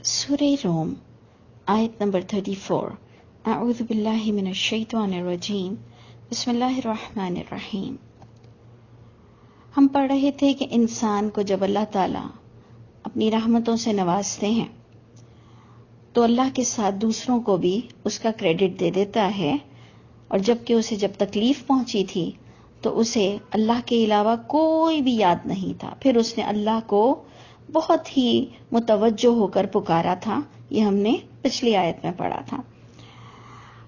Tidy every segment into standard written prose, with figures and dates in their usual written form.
سورہ روم آیت نمبر 34 اعوذ باللہ من الشیطان الرجیم بسم اللہ الرحمن الرحیم۔ ہم پڑھ رہے تھے کہ انسان کو جب اللہ تعالیٰ اپنی رحمتوں سے نوازتے ہیں تو اللہ کے ساتھ دوسروں کو بھی اس کا کریڈٹ دے دیتا ہے، اور جبکہ اسے جب تکلیف پہنچی تھی تو اسے اللہ کے علاوہ کوئی بھی یاد نہیں تھا، پھر اس نے اللہ کو بہت ہی متوجہ ہو کر پکارا تھا۔ یہ ہم نے پچھلی آیت میں پڑھا تھا۔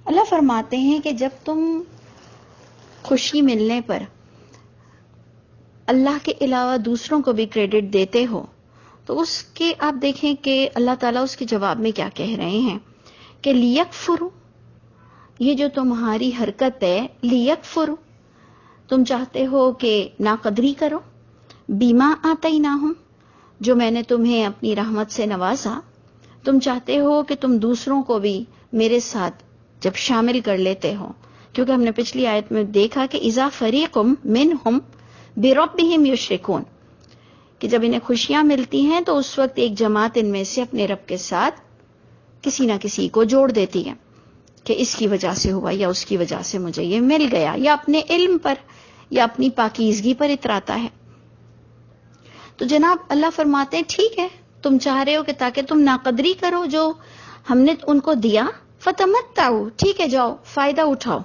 اللہ فرماتے ہیں کہ جب تم خوشی ملنے پر اللہ کے علاوہ دوسروں کو بھی کریڈٹ دیتے ہو تو اس کے آپ دیکھیں کہ اللہ تعالیٰ اس کے جواب میں کیا کہہ رہے ہیں کہ لیکفروا، یہ جو تمہاری حرکت ہے لیکفروا، تم چاہتے ہو کہ ناقدری کرو، بیما آتیناہم، جو میں نے تمہیں اپنی رحمت سے نوازا، تم چاہتے ہو کہ تم دوسروں کو بھی میرے ساتھ جب شامل کر لیتے ہو، کیونکہ ہم نے پچھلی آیت میں دیکھا کہ اذا فریق منہم بربہم یشرکون، کہ جب انہیں خوشیاں ملتی ہیں تو اس وقت ایک جماعت ان میں سے اپنے رب کے ساتھ کسی نہ کسی کو جوڑ دیتی ہے کہ اس کی وجہ سے ہوا یا اس کی وجہ سے مجھے یہ مل گیا، یا اپنے علم پر یا اپنی پاکیزگی پر اتراتا ہے۔ تو جناب اللہ فرماتے ہیں ٹھیک ہے، تم چاہ رہے ہو کہ تاکہ تم ناقدری کرو جو ہم نے ان کو دیا، فتمتعوا، ٹھیک ہے جاؤ فائدہ اٹھاؤ،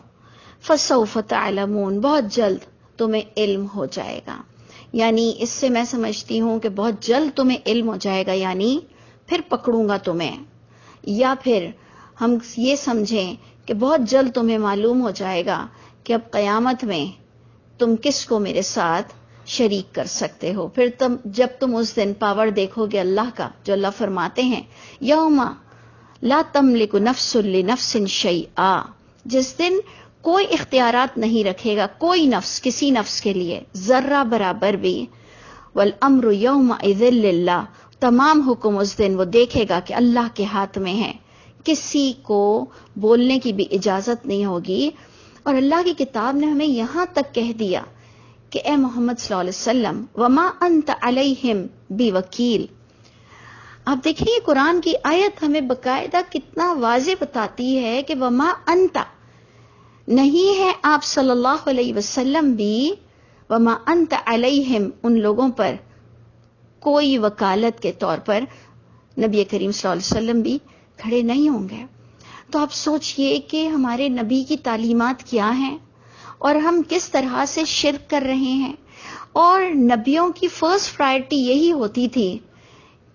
فسوف تعلمون، بہت جلد تمہیں علم ہو جائے گا۔ یعنی اس سے میں سمجھتی ہوں کہ بہت جلد تمہیں علم ہو جائے گا، یعنی پھر پکڑوں گا تمہیں، یا پھر ہم یہ سمجھیں کہ بہت جلد تمہیں معلوم ہو جائے گا کہ اب قیامت میں تم کس کو میرے ساتھ شریک کر سکتے ہو۔ پھر جب تم اس دن پاور دیکھو گے اللہ کا، جو اللہ فرماتے ہیں یوم لا تملک نفس لنفس شیئا، جس دن کوئی اختیارات نہیں رکھے گا کوئی نفس کسی نفس کے لیے ذرہ برابر بھی، والامر یومئذ للہ، تمام حکم اس دن وہ دیکھے گا کہ اللہ کے ہاتھ میں ہے، کسی کو بولنے کی بھی اجازت نہیں ہوگی۔ اور اللہ کی کتاب نے ہمیں یہاں تک کہہ دیا کہ اے محمد صلی اللہ علیہ وسلم وما انت علیہم بوکیل۔ آپ دیکھیں یہ قرآن کی آیت ہمیں باقاعدہ کتنا واضح بتاتی ہے کہ وما انت، نہیں ہے آپ صلی اللہ علیہ وسلم بھی، وما انت علیہم، ان لوگوں پر کوئی وکالت کے طور پر نبی کریم صلی اللہ علیہ وسلم بھی کھڑے نہیں ہوں گے۔ تو آپ سوچئے کہ ہمارے نبی کی تعلیمات کیا ہیں اور ہم کس طرح سے شرک کر رہے ہیں، اور نبیوں کی فرسٹ پرائرٹی یہی ہوتی تھی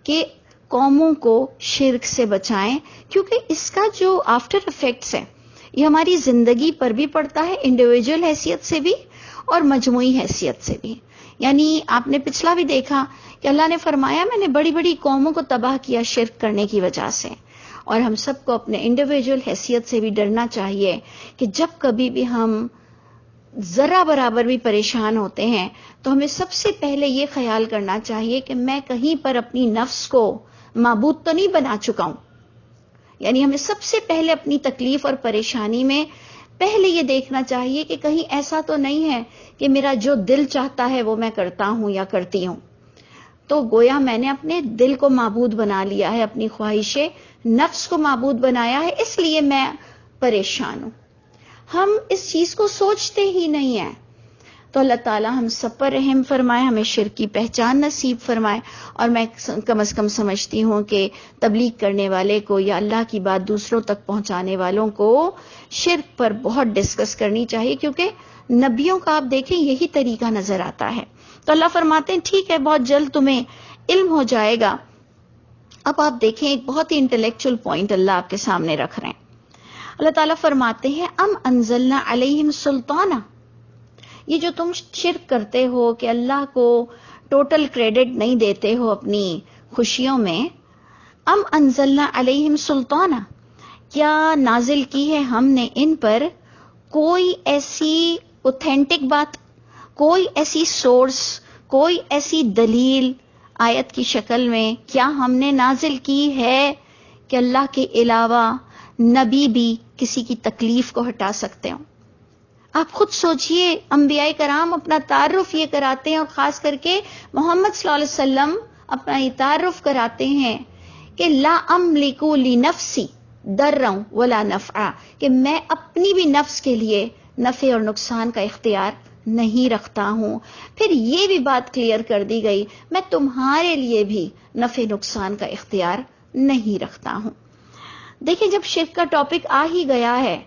کہ قوموں کو شرک سے بچائیں، کیونکہ اس کا جو آفٹر افیکٹس ہے یہ ہماری زندگی پر بھی پڑتا ہے، انڈیویجول حیثیت سے بھی اور مجموعی حیثیت سے بھی۔ یعنی آپ نے پچھلا بھی دیکھا کہ اللہ نے فرمایا میں نے بڑی بڑی قوموں کو تباہ کیا شرک کرنے کی وجہ سے، اور ہم سب کو اپنے انڈیویجول حیثیت سے بھی ڈرنا چاہیے کہ جب کبھی بھی ہم ذرہ برابر بھی پریشان ہوتے ہیں تو ہمیں سب سے پہلے یہ خیال کرنا چاہیے کہ میں کہیں پر اپنی نفس کو معبود تو نہیں بنا چکا ہوں۔ یعنی ہمیں سب سے پہلے اپنی تکلیف اور پریشانی میں پہلے یہ دیکھنا چاہیے کہ کہیں ایسا تو نہیں ہے کہ میرا جو دل چاہتا ہے وہ میں کرتا ہوں یا کرتی ہوں، تو گویا میں نے اپنے دل کو معبود بنا لیا ہے، اپنی خواہش نفس کو معبود بنایا ہے، اس لیے میں پریشان ہوں۔ ہم اس چیز کو سوچتے ہی نہیں ہیں۔ تو اللہ تعالیٰ ہم سب پر رحم فرمائے، ہمیں شرک کی پہچان نصیب فرمائے، اور میں کم از کم سمجھتی ہوں کہ تبلیغ کرنے والے کو یا اللہ کی بات دوسروں تک پہنچانے والوں کو شرک پر بہت ڈسکس کرنی چاہیے، کیونکہ نبیوں کا آپ دیکھیں یہی طریقہ نظر آتا ہے۔ تو اللہ فرماتے ہیں ٹھیک ہے بہت جلد تمہیں علم ہو جائے گا۔ اب آپ دیکھیں ایک بہت ہی انٹلیکچوئل پوائنٹ اللہ آپ کے سامنے رکھ رہے ہیں۔ اللہ تعالیٰ فرماتے ہیں ام انزلنا علیہم سلطانہ، یہ جو تم شرک کرتے ہو کہ اللہ کو ٹوٹل کریڈٹ نہیں دیتے ہو اپنی خوشیوں میں، ام انزلنا علیہم سلطانہ، کیا نازل کی ہے ہم نے ان پر کوئی ایسی اوتھینٹک بات، کوئی ایسی سورس، کوئی ایسی دلیل آیت کی شکل میں کیا ہم نے نازل کی ہے کہ اللہ کے علاوہ نبی بھی کسی کی تکلیف کو ہٹا سکتے ہوں؟ آپ خود سوچئے، انبیاء کرام اپنا تعارف یہ کراتے ہیں، اور خاص کر کے محمد صلی اللہ علیہ وسلم اپنا یہ تعارف کراتے ہیں کہ لا املکو لنفسی ضرا ولا نفعا، کہ میں اپنی بھی نفس کے لیے نفع اور نقصان کا اختیار نہیں رکھتا ہوں. پھر یہ بھی بات کلیئر کر دی گئی میں تمہارے لیے بھی نفع نقصان کا اختیار نہیں رکھتا ہوں. دیکھیں جب شرک کا ٹاپک آ ہی گیا ہے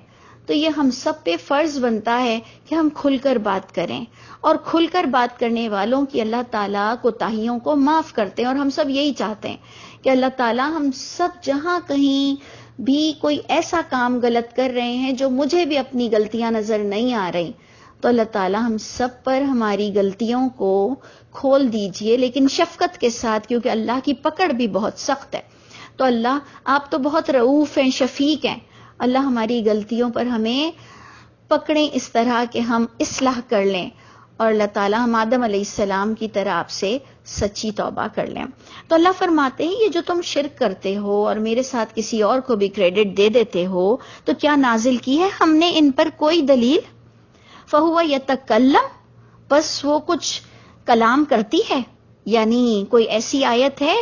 تو یہ ہم سب پہ فرض بنتا ہے کہ ہم کھل کر بات کریں، اور کھل کر بات کرنے والوں کی اللہ تعالیٰ کوتاہیوں کو معاف کرتے ہیں. اور ہم سب یہی چاہتے ہیں کہ اللہ تعالیٰ ہم سب جہاں کہیں بھی کوئی ایسا کام غلط کر رہے ہیں جو مجھے بھی اپنی غلطیاں نظر نہیں آ رہی، تو اللہ تعالیٰ ہم سب پر ہماری غلطیوں کو کھول دیجئے، لیکن شفقت کے ساتھ، کیونکہ اللہ کی پکڑ بھی بہت سخت ہے. تو اللہ آپ تو بہت رؤوف ہیں، شفیق ہیں. اللہ ہماری غلطیوں پر ہمیں پکڑیں اس طرح کہ ہم اصلاح کر لیں، اور اللہ تعالیٰ ہم آدم علیہ السلام کی طرح آپ سے سچی توبہ کر لیں. تو اللہ فرماتے ہیں یہ جو تم شرک کرتے ہو اور میرے ساتھ کسی اور کو بھی کریڈٹ دے دیتے ہو، تو کیا نازل کی ہے ہم نے ان پر کوئی دلیل؟ فہو یتکلم، بس وہ کچھ کلام کرتی ہے، یعنی کوئی ایسی آیت ہے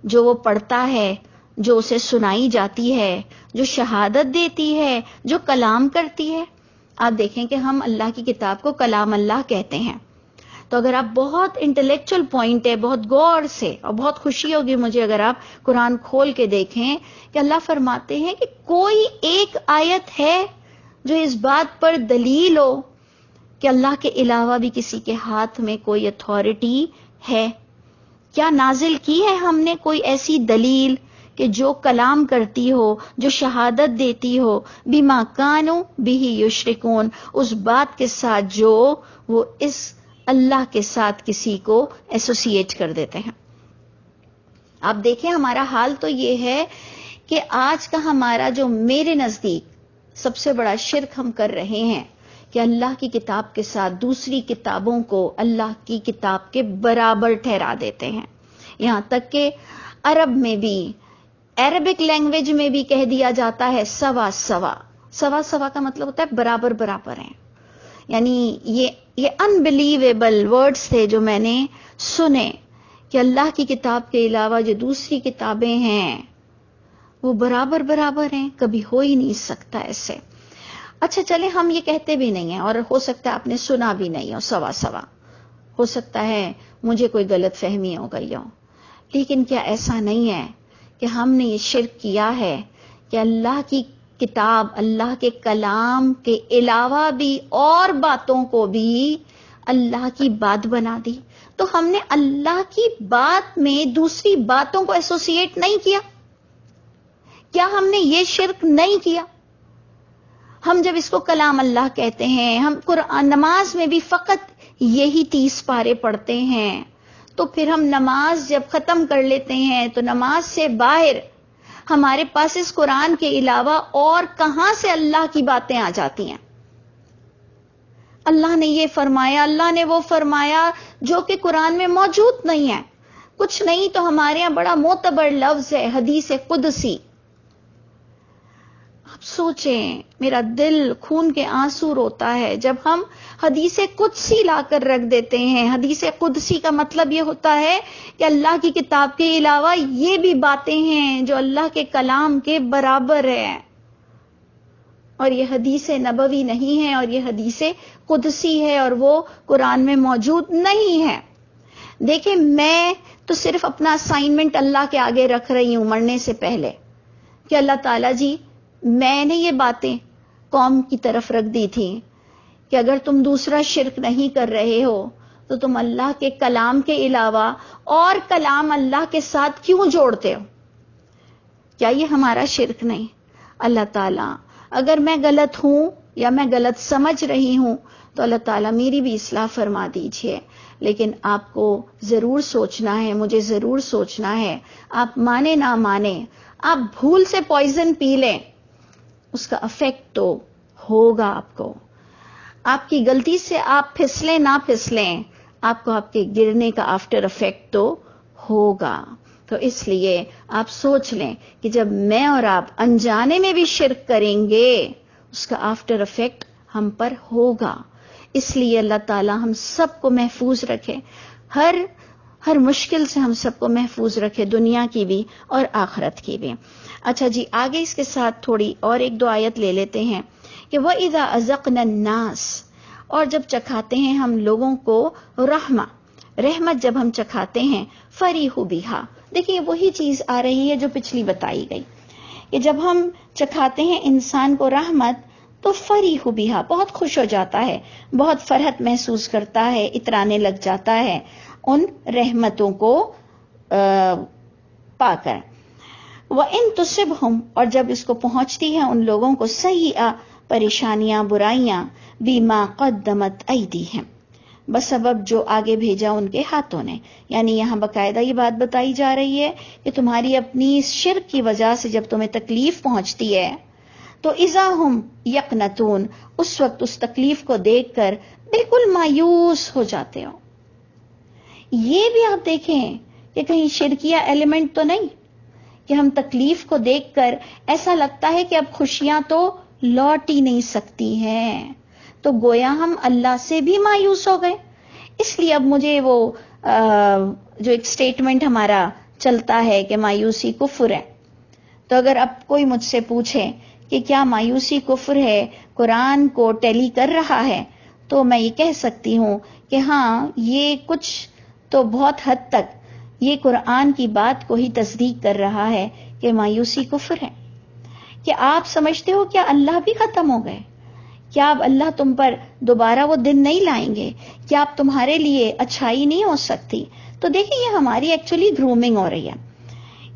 جو وہ پڑھتا ہے، جو اسے سنائی جاتی ہے، جو شہادت دیتی ہے، جو کلام کرتی ہے. آپ دیکھیں کہ ہم اللہ کی کتاب کو کلام اللہ کہتے ہیں. تو اگر آپ بہت انٹلیکچوئل پوائنٹ ہے، بہت غور سے، اور بہت خوشی ہوگی مجھے اگر آپ قرآن کھول کے دیکھیں کہ اللہ فرماتے ہیں کہ کوئی ایک آیت ہے جو اس بات پر دلیل ہو کہ اللہ کے علاوہ بھی کسی کے ہاتھ میں کوئی اتھارٹی ہے. کیا نازل کی ہے ہم نے کوئی ایسی دلیل کہ جو کلام کرتی ہو، جو شہادت دیتی ہو، بما کانوا بہ یشرکون، اس بات کے ساتھ جو وہ اس اللہ کے ساتھ کسی کو ایسوسیٹ کر دیتے ہیں. آپ دیکھیں ہمارا حال تو یہ ہے کہ آج کا ہمارا جو میرے نزدیک سب سے بڑا شرک ہم کر رہے ہیں کہ اللہ کی کتاب کے ساتھ دوسری کتابوں کو اللہ کی کتاب کے برابر ٹھہرا دیتے ہیں. یہاں تک کہ عرب میں بھی، عربک لینگویج میں بھی کہہ دیا جاتا ہے سوا سوا. سوا سوا کا مطلب ہوتا ہے برابر برابر ہیں. یعنی یہ انبلیویبل ورڈز تھے جو میں نے سنے کہ اللہ کی کتاب کے علاوہ جو دوسری کتابیں ہیں وہ برابر برابر ہیں. کبھی ہو ہی نہیں سکتا ایسے. اچھا چلے ہم یہ کہتے بھی نہیں ہیں، اور ہو سکتا ہے آپ نے سنا بھی نہیں ہو سوا سوا، ہو سکتا ہے مجھے کوئی غلط فہمی ہو گئی ہو. لیکن کیا ایسا نہیں ہے کہ ہم نے یہ شرک کیا ہے کہ اللہ کی کتاب، اللہ کے کلام کے علاوہ بھی اور باتوں کو بھی اللہ کی بات بنا دی؟ تو ہم نے اللہ کی بات میں دوسری باتوں کو ایسوسیٹ نہیں کیا؟ کیا ہم نے یہ شرک نہیں کیا؟ ہم جب اس کو کلام اللہ کہتے ہیں، ہم قرآن نماز میں بھی فقط یہی 30 پارے پڑھتے ہیں، تو پھر ہم نماز جب ختم کر لیتے ہیں تو نماز سے باہر ہمارے پاس اس قرآن کے علاوہ اور کہاں سے اللہ کی باتیں آ جاتی ہیں؟ اللہ نے یہ فرمایا، اللہ نے وہ فرمایا، جو کہ قرآن میں موجود نہیں ہے. کچھ نہیں تو ہمارے یہاں بڑا معتبر لفظ ہے حدیث قدسی. آپ سوچیں، میرا دل خون کے آنسو روتا ہے جب ہم حدیث قدسی لا کر رکھ دیتے ہیں. حدیث قدسی کا مطلب یہ ہوتا ہے کہ اللہ کی کتاب کے علاوہ یہ بھی باتیں ہیں جو اللہ کے کلام کے برابر ہیں، اور یہ حدیث نبوی نہیں ہے، اور یہ حدیث قدسی ہے، اور وہ قرآن میں موجود نہیں ہے. دیکھیں میں تو صرف اپنا اسائنمنٹ اللہ کے آگے رکھ رہی ہوں مرنے سے پہلے کہ اللہ تعالیٰ جی، میں نے یہ باتیں قوم کی طرف رکھ دی تھی کہ اگر تم دوسرا شرک نہیں کر رہے ہو تو تم اللہ کے کلام کے علاوہ اور کلام اللہ کے ساتھ کیوں جوڑتے ہو؟ کیا یہ ہمارا شرک نہیں؟ اللہ تعالیٰ اگر میں غلط ہوں یا میں غلط سمجھ رہی ہوں تو اللہ تعالیٰ میری بھی اصلاح فرما دیجئے. لیکن آپ کو ضرور سوچنا ہے، مجھے ضرور سوچنا ہے. آپ مانے نہ مانے، آپ بھول سے پوائزن پی لیں، اس کا افیکٹ تو ہوگا آپ کو. آپ کی غلطی سے آپ پھسلیں نہ پھسلیں، آپ کو آپ کے گرنے کا آفٹر افیکٹ تو ہوگا. تو اس لیے آپ سوچ لیں کہ جب میں اور آپ انجانے میں بھی شرک کریں گے اس کا آفٹر افیکٹ ہم پر ہوگا. اس لیے اللہ تعالی ہم سب کو محفوظ رکھے. ہر ہر مشکل سے ہم سب کو محفوظ رکھے، دنیا کی بھی اور آخرت کی بھی۔ اچھا جی، آگے اس کے ساتھ تھوڑی اور ایک دو آیت لے لیتے ہیں کہ وَإِذَا أَذَقْنَا النَّاسَ، اور جب چکھاتے ہیں ہم لوگوں کو رحمت جب ہم چکھاتے ہیں، فَرِحُوا بِهَا، دیکھیے وہی چیز آ رہی ہے جو پچھلی بتائی گئی کہ جب ہم چکھاتے ہیں انسان کو رحمت تو فَرِحُوا بِهَا، بہت خوش ہو جاتا ہے، بہت فرحت محسوس کرتا ہے، اترانے لگ جاتا ہے ان رحمتوں کو پا کر۔ وَإِن تُصِبْهُمْ، اور جب اس کو پہنچتی ہے ان لوگوں کو سیئہ، پریشانیاں، برائیاں، بِمَا قَدَّمَتْ أَيْدِيهِمْ، بسبب جو آگے بھیجا ان کے ہاتھوں نے، یعنی یہاں باقاعدہ یہ بات بتائی جا رہی ہے کہ تمہاری اپنی شرک کی وجہ سے جب تمہیں تکلیف پہنچتی ہے تو اذا ہم یقنتون، اس وقت اس تکلیف کو دیکھ کر بالکل مایوس ہو جاتے ہو۔ یہ بھی آپ دیکھیں کہ کہیں شرکیہ ایلیمنٹ تو نہیں کہ ہم تکلیف کو دیکھ کر ایسا لگتا ہے کہ اب خوشیاں تو لوٹ ہی نہیں سکتی ہیں، تو گویا ہم اللہ سے بھی مایوس ہو گئے۔ اس لیے اب مجھے وہ جو ایک سٹیٹمنٹ ہمارا چلتا ہے کہ مایوسی کفر ہے، تو اگر اب کوئی مجھ سے پوچھے کہ کیا مایوسی کفر ہے، قرآن کو ٹیلی کر رہا ہے، تو میں یہ کہہ سکتی ہوں کہ ہاں، یہ کچھ تو بہت حد تک یہ قرآن کی بات کو ہی تصدیق کر رہا ہے کہ مایوسی کفر ہے۔ کہ آپ سمجھتے ہو کیا اللہ بھی ختم ہو گئے؟ کیا اب اللہ تم پر دوبارہ وہ دن نہیں لائیں گے؟ کیا اب تمہارے لیے اچھائی نہیں ہو سکتی؟ تو دیکھیں، یہ ہماری ایکچولی گرومنگ ہو رہی ہے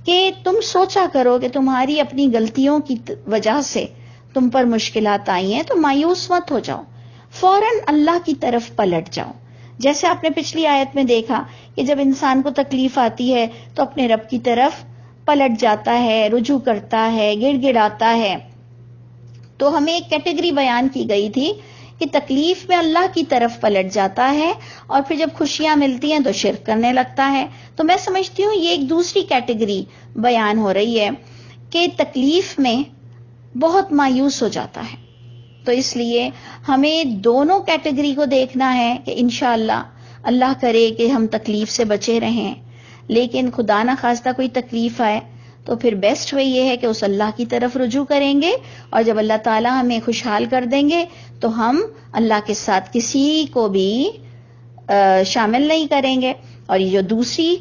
کہ تم سوچا کرو کہ تمہاری اپنی غلطیوں کی وجہ سے تم پر مشکلات آئی ہیں، تو مایوس مت ہو جاؤ، فوراً اللہ کی طرف پلٹ جاؤ۔ جیسے آپ نے پچھلی آیت میں دیکھا کہ جب انسان کو تکلیف آتی ہے تو اپنے رب کی طرف پلٹ جاتا ہے، رجوع کرتا ہے، گڑ گڑاتا ہے۔ تو ہمیں ایک کیٹیگری بیان کی گئی تھی کہ تکلیف میں اللہ کی طرف پلٹ جاتا ہے، اور پھر جب خوشیاں ملتی ہیں تو شرک کرنے لگتا ہے۔ تو میں سمجھتی ہوں یہ ایک دوسری کیٹیگری بیان ہو رہی ہے کہ تکلیف میں بہت مایوس ہو جاتا ہے۔ تو اس لیے ہمیں دونوں کیٹیگری کو دیکھنا ہے کہ انشاءاللہ اللہ کرے کہ ہم تکلیف سے بچے رہیں، لیکن خدا نہ خواستہ کوئی تکلیف آئے تو پھر بیسٹ وے یہ ہے کہ اس اللہ کی طرف رجوع کریں گے، اور جب اللہ تعالی ہمیں خوشحال کر دیں گے تو ہم اللہ کے ساتھ کسی کو بھی شامل نہیں کریں گے۔ اور یہ جو دوسری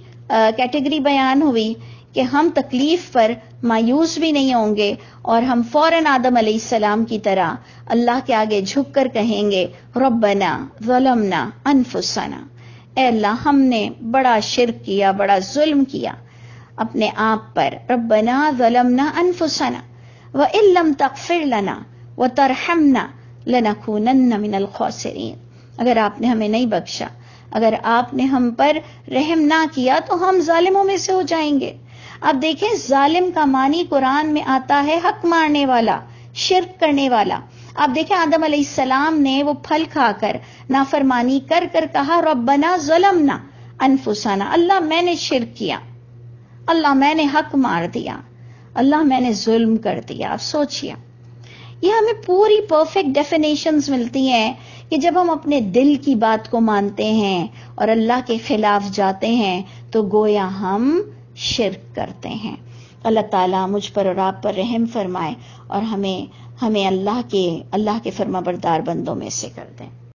کیٹیگری بیان ہوئی کہ ہم تکلیف پر مایوس بھی نہیں ہوں گے، اور ہم فوراً آدم علیہ السلام کی طرح اللہ کے آگے جھک کر کہیں گے ربنا ظلمنا انفسنا، اے اللہ ہم نے بڑا شرک کیا، بڑا ظلم کیا اپنے آپ پر، ربنا ظلمنا انفسنا وَإِن لَّمْ تَغْفِرْ لَنَا وَتَرْحَمْنَا لَنَكُونَنَّ مِنَ الْخَاسِرِينَ، اگر آپ نے ہمیں نہیں بخشا، اگر آپ نے ہم پر رحم نہ کیا تو ہم ظالموں میں سے ہو جائیں گے۔ اب دیکھیں، ظالم کا معنی قرآن میں آتا ہے حق مارنے والا، شرک کرنے والا۔ آپ دیکھیں آدم علیہ السلام نے وہ پھل کھا کر، نافرمانی کر کر کہا ربنا ظلمنا انفسنا، اللہ میں نے شرک کیا، اللہ میں نے حق مار دیا، اللہ میں نے ظلم کر دیا۔ آپ سوچئے، یہ ہمیں پوری پرفیکٹ ڈیفینیشنز ملتی ہیں کہ جب ہم اپنے دل کی بات کو مانتے ہیں اور اللہ کے خلاف جاتے ہیں تو گویا ہم شرک کرتے ہیں۔ اللہ تعالیٰ مجھ پر اور آپ پر رحم فرمائے اور ہمیں اللہ کے فرما بردار بندوں میں سے کر دیں۔